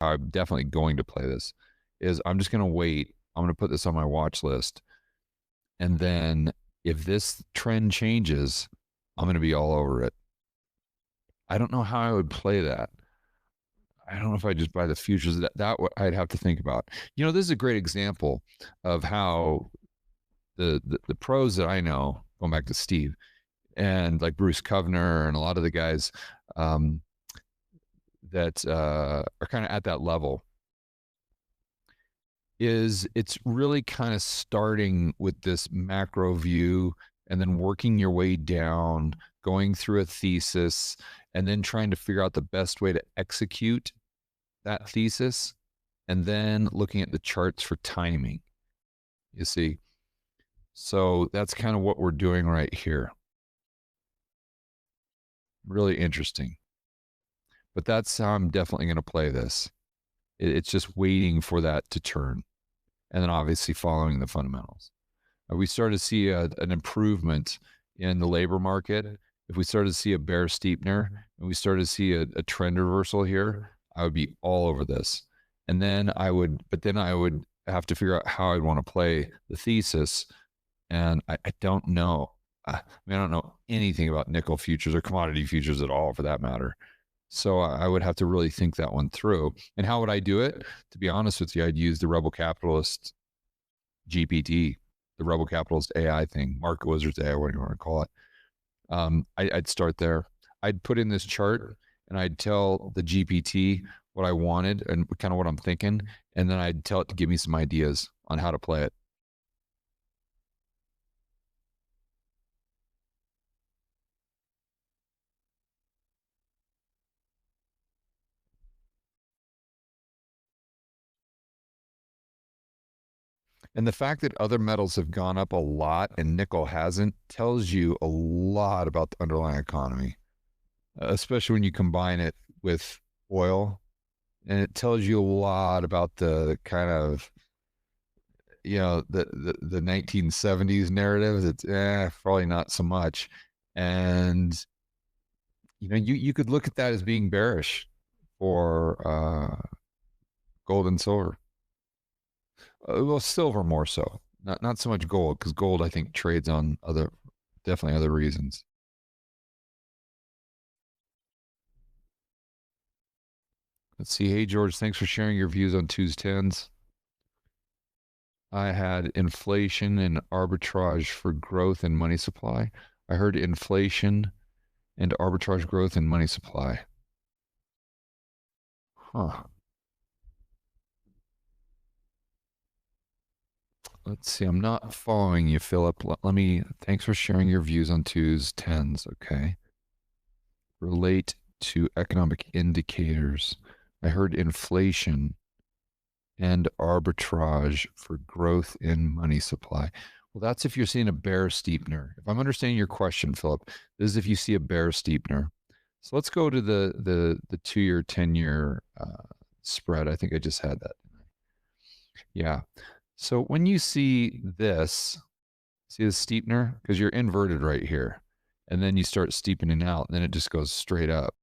I'm definitely going to play this, is I'm just going to wait. I'm going to put this on my watch list. And then if this trend changes, I'm going to be all over it. I don't know how I would play that. I don't know if I just buy the futures. I'd have to think about. This is a great example of how the pros that I know, going back to Steve and like Bruce Kovner and a lot of the guys um, that are kind of at that level, is it's really kind of starting with this macro view and then working your way down, going through a thesis, and then trying to figure out the best way to execute that thesis, and then looking at the charts for timing. You see? So that's kind of what we're doing right here. Really interesting. But that's how I'm definitely going to play this. It's just waiting for that to turn, and then obviously following the fundamentals. We started to see an improvement in the labor market. If we started to see a bear steepener and we started to see a trend reversal here, I would be all over this. And then but then I would have to figure out how I'd want to play the thesis. And I don't know. I don't know anything about nickel futures or commodity futures at all, for that matter. So I would have to really think that one through. And how would I do it? To be honest with you, I'd use the Rebel Capitalist GPT, the Rebel Capitalist AI thing, Market Wizards AI, whatever you want to call it. I'd start there. I'd put in this chart and I'd tell the GPT what I wanted and kind of what I'm thinking. And then I'd tell it to give me some ideas on how to play it. And the fact that other metals have gone up a lot and nickel hasn't tells you a lot about the underlying economy, especially when you combine it with oil. And it tells you a lot about the kind of, the 1970s narrative. It's probably not so much. And, you could look at that as being bearish for gold and silver. Well, silver more so, not so much gold, because gold I think trades on definitely other reasons. Let's see. Hey George, thanks for sharing your views on Tuesday 10s. I had inflation and arbitrage for growth and money supply. I heard inflation and arbitrage growth and money supply. Huh. Let's see. I'm not following you, Philip. Thanks for sharing your views on Tuesday 10s. Okay. Relate to economic indicators. I heard inflation and arbitrage for growth in money supply. Well, that's if you're seeing a bear steepener. If I'm understanding your question, Philip, this is if you see a bear steepener. So let's go to the 2-year, 10-year spread. I think I just had that. Yeah. So when you see this, see the steepener? Because you're inverted right here. And then you start steepening out, and then it just goes straight up.